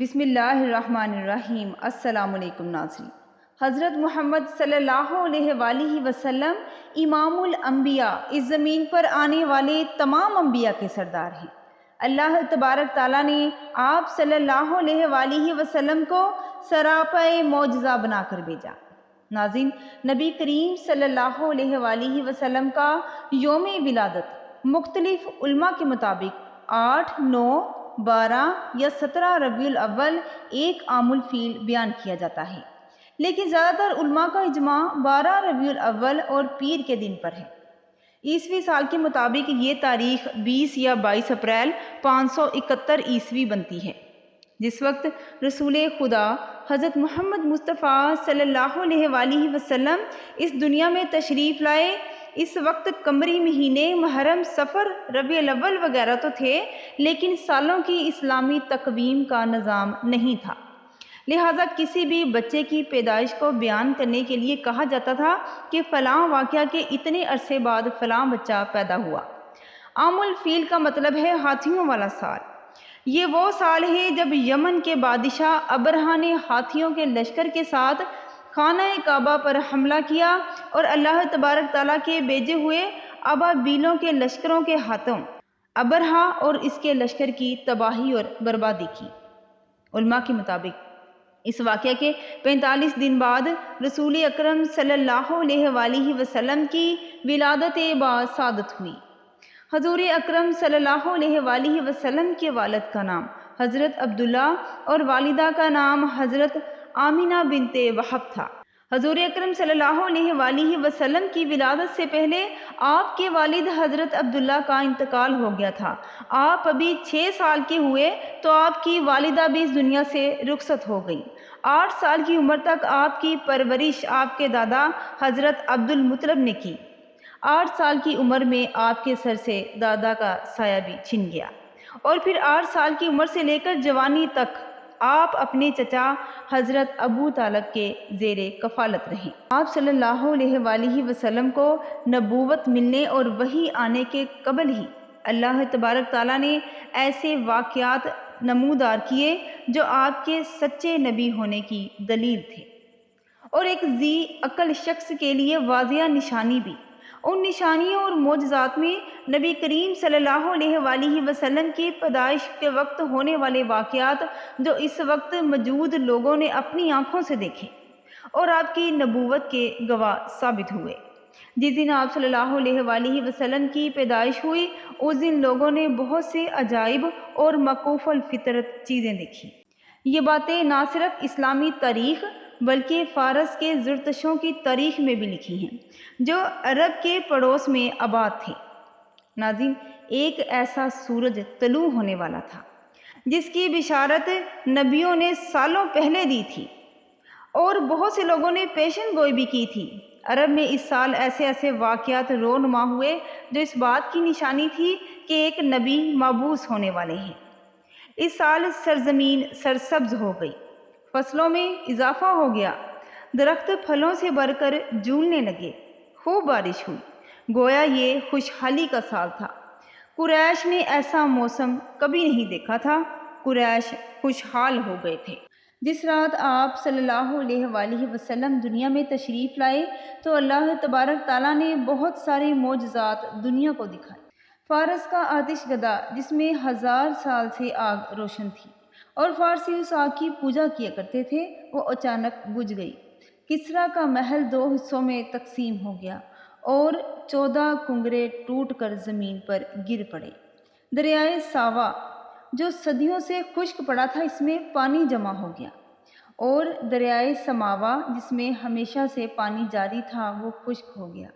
بسم اللہ الرحمن الرحیم۔ السلام علیکم ناظرین۔ حضرت محمد صلی اللہ علیہ وآلہ وسلم امام الانبیاء، اس زمین پر آنے والے تمام انبیاء کے سردار ہیں۔ اللہ تبارک تعالیٰ نے آپ صلی اللہ علیہ وآلہ وسلم کو سراپا معجزہ بنا کر بھیجا۔ ناظرین، نبی کریم صلی اللہ علیہ وآلہ وسلم کا یوم ولادت مختلف علماء کے مطابق 8، 9، 12 یا 17 ربیع الاول ایک عام الفیل بیان کیا جاتا ہے، لیکن زیادہ تر علماء کا اجماع 12 ربیع الاول اور پیر کے دن پر ہے۔ عیسوی سال کے مطابق یہ تاریخ 20 یا 22 اپریل 571 عیسوی بنتی ہے، جس وقت رسول خدا حضرت محمد مصطفیٰ صلی اللہ علیہ وآلہ وسلم اس دنیا میں تشریف لائے۔ اس وقت قمری مہینے محرم، صفر، ربیع الاول وغیرہ تو تھے، لیکن سالوں کی اسلامی تقویم کا نظام نہیں تھا، لہٰذا کسی بھی بچے کی پیدائش کو بیان کرنے کے لیے کہا جاتا تھا کہ فلاں واقعہ کے اتنے عرصے بعد فلاں بچہ پیدا ہوا۔ عام الفیل کا مطلب ہے ہاتھیوں والا سال۔ یہ وہ سال ہے جب یمن کے بادشاہ ابرہہ نے ہاتھیوں کے لشکر کے ساتھ خانہ کعبہ پر حملہ کیا اور اللہ تبارک تعالیٰ کے بھیجے ہوئے ابابیلوں کے لشکروں کے ہاتھوں ابرہہ اور اس کے لشکر کی تباہی اور بربادی کی۔ علماء کے مطابق اس واقعے کے 45 دن بعد رسول اکرم صلی اللہ علیہ وآلہ وسلم کی ولادت باسعادت ہوئی۔ حضور اکرم صلی اللہ علیہ وآلہ وسلم کے والد کا نام حضرت عبداللہ اور والدہ کا نام حضرت آمینہ بنت وہب تھا۔ حضور اکرم صلی اللہ علیہ وآلہ وسلم کی ولادت سے پہلے آپ کے والد حضرت عبداللہ کا انتقال ہو گیا تھا۔ آپ ابھی 6 سال کے ہوئے تو آپ کی والدہ بھی اس دنیا سے رخصت ہو گئی۔ 8 سال کی عمر تک آپ کی پرورش آپ کے دادا حضرت عبد المطلب نے کی۔ 8 سال کی عمر میں آپ کے سر سے دادا کا سایہ بھی چھن گیا، اور پھر 8 سال کی عمر سے لے کر جوانی تک آپ اپنے چچا حضرت ابو طالب کے زیر کفالت رہے۔ آپ صلی اللہ علیہ وآلہ وسلم کو نبوت ملنے اور وحی آنے کے قبل ہی اللہ تبارک تعالیٰ نے ایسے واقعات نمودار کیے جو آپ کے سچے نبی ہونے کی دلیل تھے، اور ایک ذی عقل شخص کے لیے واضح نشانی بھی۔ ان نشانیوں اور معجزات میں نبی کریم صلی اللہ علیہ وآلہ وسلم کی پیدائش کے وقت ہونے والے واقعات جو اس وقت موجود لوگوں نے اپنی آنکھوں سے دیکھے اور آپ کی نبوت کے گواہ ثابت ہوئے۔ جس دن آپ صلی اللہ علیہ وآلہ وسلم کی پیدائش ہوئی، اس دن لوگوں نے بہت سے عجائب اور مکوف الفطرت چیزیں دیکھی۔ یہ باتیں نہ صرف اسلامی تاریخ بلکہ فارس کے زرتشتوں کی تاریخ میں بھی لکھی ہیں جو عرب کے پڑوس میں آباد تھے۔ ناظرین، ایک ایسا سورج طلوع ہونے والا تھا جس کی بشارت نبیوں نے سالوں پہلے دی تھی، اور بہت سے لوگوں نے پیشن گوئی بھی کی تھی۔ عرب میں اس سال ایسے واقعات رونما ہوئے جو اس بات کی نشانی تھی کہ ایک نبی مبعوث ہونے والے ہیں۔ اس سال سرزمین سرسبز ہو گئی، فصلوں میں اضافہ ہو گیا، درخت پھلوں سے بھر کر جھولنے لگے، خوب بارش ہوئی، گویا یہ خوشحالی کا سال تھا۔ قریش نے ایسا موسم کبھی نہیں دیکھا تھا، قریش خوشحال ہو گئے تھے۔ جس رات آپ صلی اللہ علیہ وآلہ وسلم دنیا میں تشریف لائے تو اللہ تبارک تعالیٰ نے بہت سارے معجزات دنیا کو دکھائے۔ فارس کا آتش گدا جس میں 1000 سال سے آگ روشن تھی اور فارسی اس آگ کی پوجا کیا کرتے تھے، وہ اچانک بجھ گئی۔ کسریٰ کا محل 2 حصوں میں تقسیم ہو گیا اور 14 کنگرے ٹوٹ کر زمین پر گر پڑے۔ دریائے ساوا جو صدیوں سے خشک پڑا تھا، اس میں پانی جمع ہو گیا، اور دریائے سماوا جس میں ہمیشہ سے پانی جاری تھا وہ خشک ہو گیا۔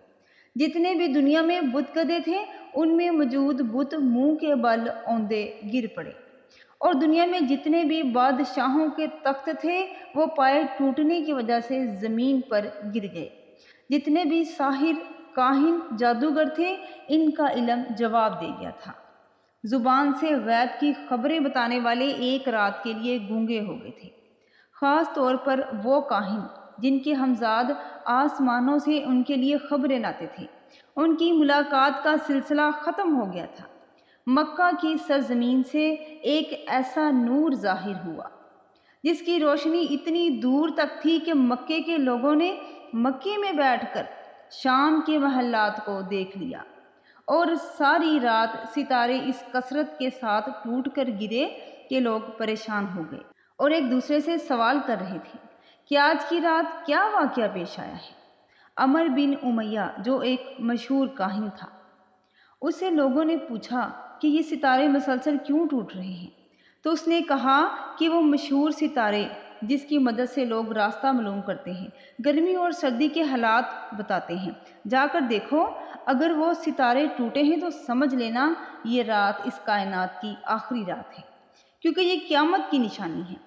جتنے بھی دنیا میں بت گدے تھے ان میں موجود بت منہ کے بل اوندے گر پڑے، اور دنیا میں جتنے بھی بادشاہوں کے تخت تھے وہ پائے ٹوٹنے کی وجہ سے زمین پر گر گئے۔ جتنے بھی ساحر، کاہن، جادوگر تھے ان کا علم جواب دے گیا تھا۔ زبان سے غیب کی خبریں بتانے والے ایک رات کے لیے گونگے ہو گئے تھے، خاص طور پر وہ کاہن جن کے ہمزاد آسمانوں سے ان کے لیے خبریں لاتے تھے۔ ان کی ملاقات کا سلسلہ ختم ہو گیا تھا۔ مکہ کی سرزمین سے ایک ایسا نور ظاہر ہوا جس کی روشنی اتنی دور تک تھی کہ مکے کے لوگوں نے مکے میں بیٹھ کر شام کے محلات کو دیکھ لیا، اور ساری رات ستارے اس کثرت کے ساتھ ٹوٹ کر گرے کہ لوگ پریشان ہو گئے اور ایک دوسرے سے سوال کر رہے تھے کہ آج کی رات کیا واقعہ پیش آیا ہے۔ عمر بن امیہ جو ایک مشہور کاہن تھا، اسے لوگوں نے پوچھا کہ یہ ستارے مسلسل کیوں ٹوٹ رہے ہیں؟ تو اس نے کہا کہ وہ مشہور ستارے جس کی مدد سے لوگ راستہ معلوم کرتے ہیں، گرمی اور سردی کے حالات بتاتے ہیں، جا کر دیکھو، اگر وہ ستارے ٹوٹے ہیں تو سمجھ لینا یہ رات اس کائنات کی آخری رات ہے، کیونکہ یہ قیامت کی نشانی ہے۔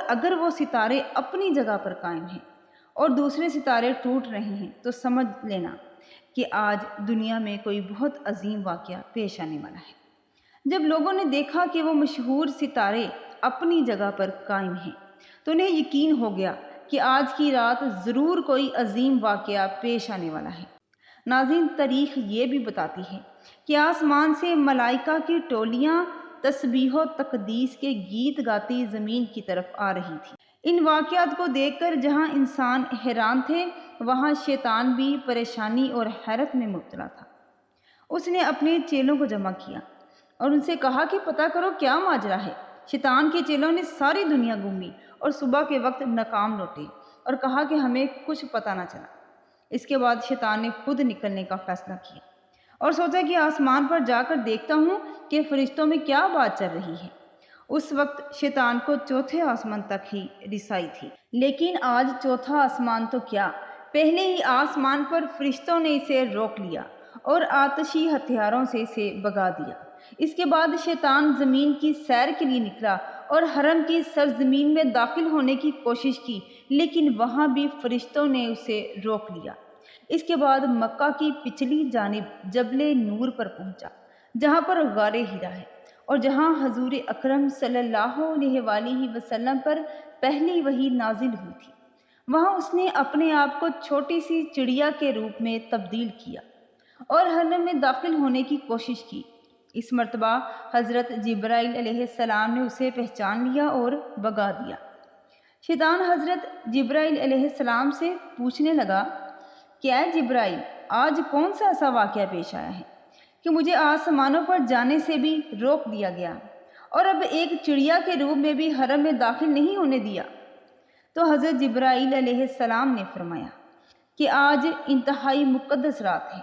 اگر وہ ستارے اپنی جگہ پر قائم ہیں اور دوسرے ستارے ٹوٹ رہے ہیں تو سمجھ لینا کہ آج دنیا میں کوئی بہت عظیم واقعہ پیش آنے والا ہے۔ جب لوگوں نے دیکھا کہ وہ مشہور ستارے اپنی جگہ پر قائم ہیں تو انہیں یقین ہو گیا کہ آج کی رات ضرور کوئی عظیم واقعہ پیش آنے والا ہے۔ ناظرین، تاریخ یہ بھی بتاتی ہے کہ آسمان سے ملائکہ کی ٹولیاں تسبیح و تقدیس کے گیت گاتی زمین کی طرف آ رہی تھی۔ ان واقعات کو دیکھ کر جہاں انسان حیران تھے، وہاں شیطان بھی پریشانی اور حیرت میں مبتلا تھا۔ اس نے اپنے چیلوں کو جمع کیا اور ان سے کہا کہ پتہ کرو کیا ماجرا ہے۔ شیطان کے چیلوں نے ساری دنیا گھومی اور صبح کے وقت ناکام لوٹے اور کہا کہ ہمیں کچھ پتہ نہ چلا۔ اس کے بعد شیطان نے خود نکلنے کا فیصلہ کیا اور سوچا کہ آسمان پر جا کر دیکھتا ہوں کہ فرشتوں میں کیا بات چل رہی ہے۔ اس وقت شیطان کو چوتھے آسمان تک ہی رسائی تھی، لیکن آج چوتھا آسمان تو کیا، پہلے ہی آسمان پر فرشتوں نے اسے روک لیا اور آتشی ہتھیاروں سے اسے بھگا دیا۔ اس کے بعد شیطان زمین کی سیر کے لیے نکلا اور حرم کی سرزمین میں داخل ہونے کی کوشش کی، لیکن وہاں بھی فرشتوں نے اسے روک لیا۔ اس کے بعد مکہ کی پچھلی جانب جبل نور پر پہنچا، جہاں پر غار ہرا ہے اور جہاں حضور اکرم صلی اللہ علیہ وآلہ وسلم پر پہلی وحی نازل ہوئی تھی۔ وہاں اس نے اپنے آپ کو چھوٹی سی چڑیا کے روپ میں تبدیل کیا اور حرم میں داخل ہونے کی کوشش کی۔ اس مرتبہ حضرت جبرائیل علیہ السلام نے اسے پہچان لیا اور بھگا دیا۔ شیطان حضرت جبرائیل علیہ السلام سے پوچھنے لگا کہ اے جبرائیل، آج کون سا ایسا واقعہ پیش آیا ہے کہ مجھے آسمانوں پر جانے سے بھی روک دیا گیا اور اب ایک چڑیا کے روپ میں بھی حرم میں داخل نہیں ہونے دیا؟ تو حضرت جبرائیل علیہ السلام نے فرمایا کہ آج انتہائی مقدس رات ہے،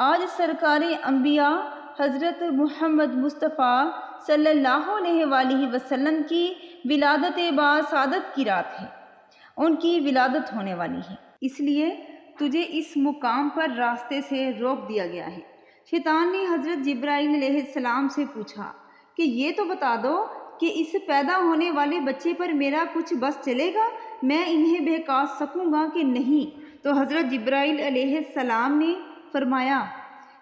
آج سرکار انبیاء حضرت محمد مصطفیٰ صلی اللہ علیہ وآلہ وسلم کی ولادت باسعادت کی رات ہے، ان کی ولادت ہونے والی ہے، اس لیے تجھے اس مقام پر راستے سے روک دیا گیا ہے۔ شیطان نے حضرت جبرائیل علیہ السلام سے پوچھا کہ یہ تو بتا دو کہ اس پیدا ہونے والے بچے پر میرا کچھ بس چلے گا، میں انہیں بہکا سکوں گا کہ نہیں؟ تو حضرت جبرائیل علیہ السلام نے فرمایا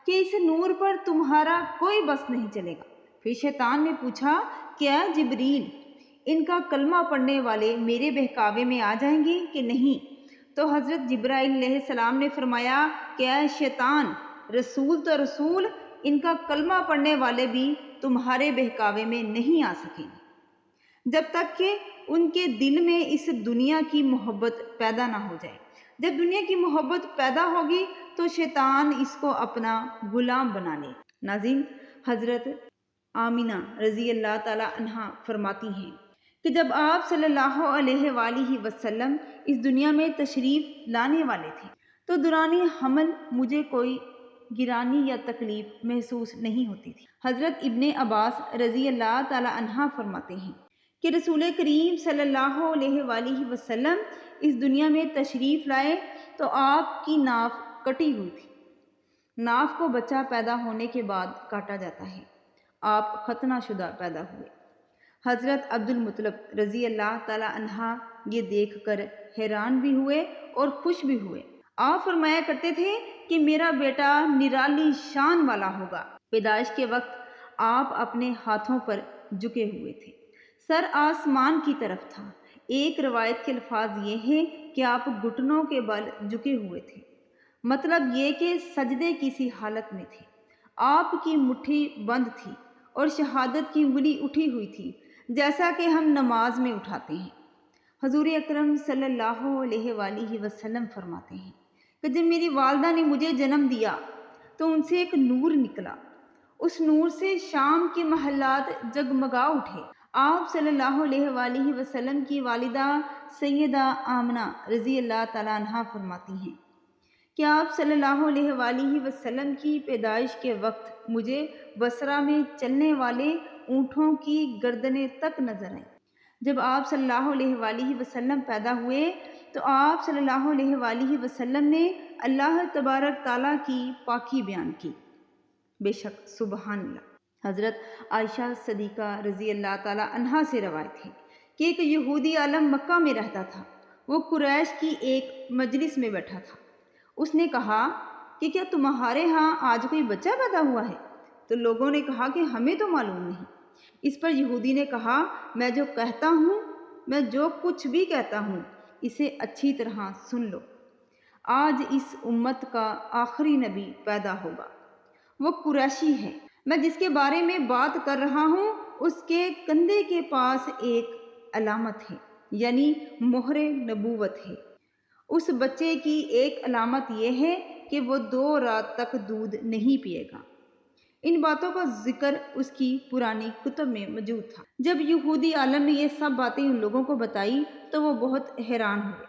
کہ اس نور پر تمہارا کوئی بس نہیں چلے گا۔ پھر شیطان نے پوچھا کہ اے جبریل، ان کا کلمہ پڑھنے والے میرے بہکاوے میں آ جائیں گے کہ نہیں؟ تو حضرت جبرائیل علیہ السلام نے فرمایا کہ اے شیطان، رسول تو رسول، ان کا کلمہ پڑھنے والے بھی تمہارے بہکاوے میں نہیں آ سکیں گے جب تک کہ ان کے دل میں اس دنیا کی محبت پیدا نہ ہو جائے۔ جب دنیا کی محبت پیدا ہوگی تو شیطان اس کو اپنا غلام بنا لے۔ ناظرین، حضرت آمینہ رضی اللہ تعالی عنہا فرماتی ہیں کہ جب آپ صلی اللہ علیہ وآلہ وسلم اس دنیا میں تشریف لانے والے تھے تو دوران حمل مجھے کوئی گرانی یا تکلیف محسوس نہیں ہوتی تھی۔ حضرت ابن عباس رضی اللہ تعالی عنہ فرماتے ہیں کہ رسول کریم صلی اللہ علیہ وآلہ وسلم اس دنیا میں تشریف لائے تو آپ کی ناف کٹی ہوئی تھی۔ ناف کو بچہ پیدا ہونے کے بعد کاٹا جاتا ہے۔ آپ ختنہ شدہ پیدا ہوئے۔ حضرت عبد المطلب رضی اللہ تعالی عنہ یہ دیکھ کر حیران بھی ہوئے اور خوش بھی ہوئے۔ آپ فرمایا کرتے تھے کہ میرا بیٹا نرالی شان والا ہوگا۔ پیدائش کے وقت آپ اپنے ہاتھوں پر جھکے ہوئے تھے، سر آسمان کی طرف تھا۔ ایک روایت کے الفاظ یہ ہیں کہ آپ گھٹنوں کے بل جھکے ہوئے تھے، مطلب یہ کہ سجدے کی سی حالت میں تھے۔ آپ کی مٹھی بند تھی اور شہادت کی انگلی اٹھی ہوئی تھی۔ جیسا کہ ہم نماز میں اٹھاتے ہیں۔ حضور اکرم صلی اللہ علیہ وآلہ وسلم فرماتے ہیں کہ جب میری والدہ نے مجھے جنم دیا تو ان سے ایک نور نکلا، اس نور سے شام کے محلات جگمگا اٹھے۔ آپ صلی اللہ علیہ وآلہ وسلم کی والدہ سیدہ آمنہ رضی اللہ تعالیٰ عنہا فرماتی ہیں کہ آپ صلی اللہ علیہ وآلہ وسلم کی پیدائش کے وقت مجھے بصرہ میں چلنے والے اونٹوں کی گردنیں تک نظر آئیں۔ جب آپ صلی اللہ علیہ وآلہ وسلم پیدا ہوئے تو آپ صلی اللہ علیہ وآلہ وسلم نے اللہ تبارک تعالیٰ کی پاکی بیان کی۔ بے شک سبحان اللہ۔ حضرت عائشہ صدیقہ رضی اللہ تعالیٰ عنہا سے روایت ہے کہ ایک یہودی عالم مکہ میں رہتا تھا۔ وہ قریش کی ایک مجلس میں بیٹھا تھا۔ اس نے کہا کہ کیا تمہارے ہاں آج کوئی بچہ پیدا ہوا ہے؟ تو لوگوں نے کہا کہ ہمیں تو معلوم نہیں۔ اس پر یہودی نے کہا، میں جو کچھ بھی کہتا ہوں اسے اچھی طرح سن لو۔ آج اس امت کا آخری نبی پیدا ہوگا، وہ قریشی ہے۔ میں جس کے بارے میں بات کر رہا ہوں اس کے کندھے کے پاس ایک علامت ہے، یعنی مہر نبوت ہے۔ اس بچے کی ایک علامت یہ ہے کہ وہ 2 رات تک دودھ نہیں پیے گا۔ ان باتوں کا ذکر اس کی پرانی کتب میں موجود تھا۔ جب یہودی عالم نے یہ سب باتیں ان لوگوں کو بتائی تو وہ بہت حیران ہوئے۔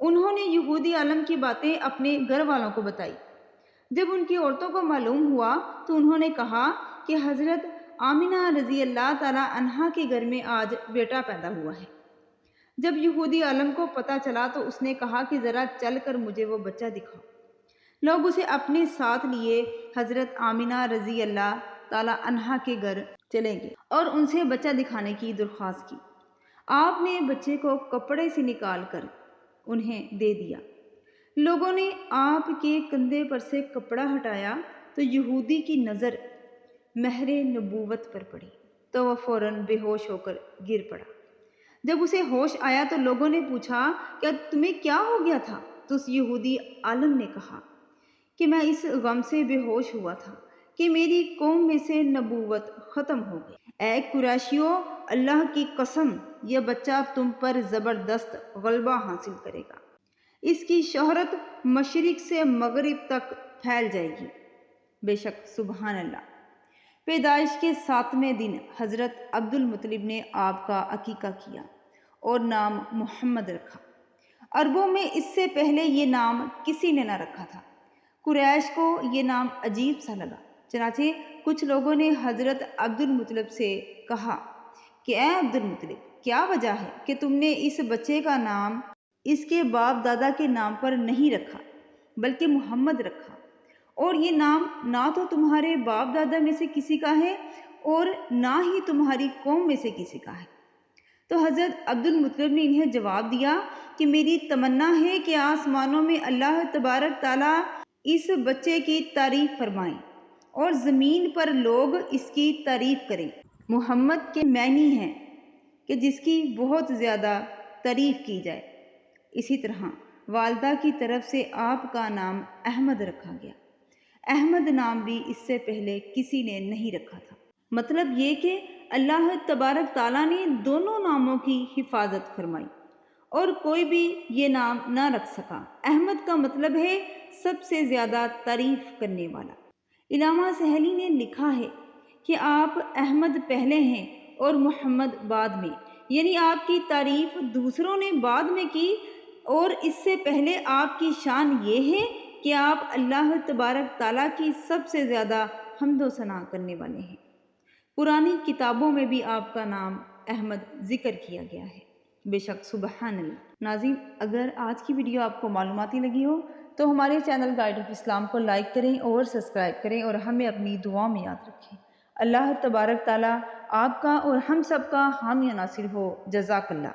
انہوں نے یہودی عالم کی باتیں اپنے گھر والوں کو بتائی۔ جب ان کی عورتوں کو معلوم ہوا تو انہوں نے کہا کہ حضرت آمنہ رضی اللہ تعالیٰ عنہا کے گھر میں آج بیٹا پیدا ہوا ہے۔ جب یہودی عالم کو پتہ چلا تو اس نے کہا کہ ذرا چل کر مجھے وہ بچہ دکھاؤ۔ لوگ اسے اپنے ساتھ لیے حضرت آمنہ رضی اللہ تعالیٰ عنہا کے گھر چلے گئے اور ان سے بچہ دکھانے کی درخواست کی۔ آپ نے بچے کو کپڑے سے نکال کر انہیں دے دیا۔ لوگوں نے آپ کے کندھے پر سے کپڑا ہٹایا تو یہودی کی نظر مہر نبوت پر پڑی تو وہ فوراً بے ہوش ہو کر گر پڑا۔ جب اسے ہوش آیا تو لوگوں نے پوچھا کہ تمہیں کیا ہو گیا تھا؟ تو اس یہودی عالم نے کہا کہ میں اس غم سے بے ہوش ہوا تھا کہ میری قوم میں سے نبوت ختم ہو گئی۔ اے قریشیو، اللہ کی قسم، یہ بچہ تم پر زبردست غلبہ حاصل کرے گا۔ اس کی شہرت مشرق سے مغرب تک پھیل جائے گی۔ بے شک سبحان اللہ۔ پیدائش کے 7ویں دن حضرت عبد المطلب نے آپ کا عقیقہ کیا اور نام محمد رکھا۔ عربوں میں اس سے پہلے یہ نام کسی نے نہ رکھا تھا۔ قریش کو یہ نام عجیب سا لگا، چنانچہ کچھ لوگوں نے حضرت عبد المطلب سے کہا کہ اے عبد المطلب، کیا وجہ ہے کہ تم نے اس بچے کا نام اس کے باپ دادا کے نام پر نہیں رکھا بلکہ محمد رکھا، اور یہ نام نہ تو تمہارے باپ دادا میں سے کسی کا ہے اور نہ ہی تمہاری قوم میں سے کسی کا ہے؟ تو حضرت عبد المطلب نے انہیں جواب دیا کہ میری تمنا ہے کہ آسمانوں میں اللہ تبارک تعالیٰ اس بچے کی تعریف فرمائیں اور زمین پر لوگ اس کی تعریف کریں۔ محمد کے معنی ہیں کہ جس کی بہت زیادہ تعریف کی جائے۔ اسی طرح والدہ کی طرف سے آپ کا نام احمد رکھا گیا۔ احمد نام بھی اس سے پہلے کسی نے نہیں رکھا تھا۔ مطلب یہ کہ اللہ تبارک تعالیٰ نے دونوں ناموں کی حفاظت فرمائی اور کوئی بھی یہ نام نہ رکھ سکا۔ احمد کا مطلب ہے سب سے زیادہ تعریف کرنے والا۔ علامہ سہیلی نے لکھا ہے کہ آپ احمد پہلے ہیں اور محمد بعد میں، یعنی آپ کی تعریف دوسروں نے بعد میں کی، اور اس سے پہلے آپ کی شان یہ ہے کہ آپ اللہ تبارک تعالیٰ کی سب سے زیادہ حمد و ثنا کرنے والے ہیں۔ پرانی کتابوں میں بھی آپ کا نام احمد ذکر کیا گیا ہے۔ بے شک سبحان اللہ۔ ناظرین، اگر آج کی ویڈیو آپ کو معلوماتی لگی ہو تو ہمارے چینل گائیڈ آف اسلام کو لائک کریں اور سبسکرائب کریں اور ہمیں اپنی دعا میں یاد رکھیں۔ اللہ تبارک تعالیٰ آپ کا اور ہم سب کا حامی و ناصر ہو۔ جزاک اللہ۔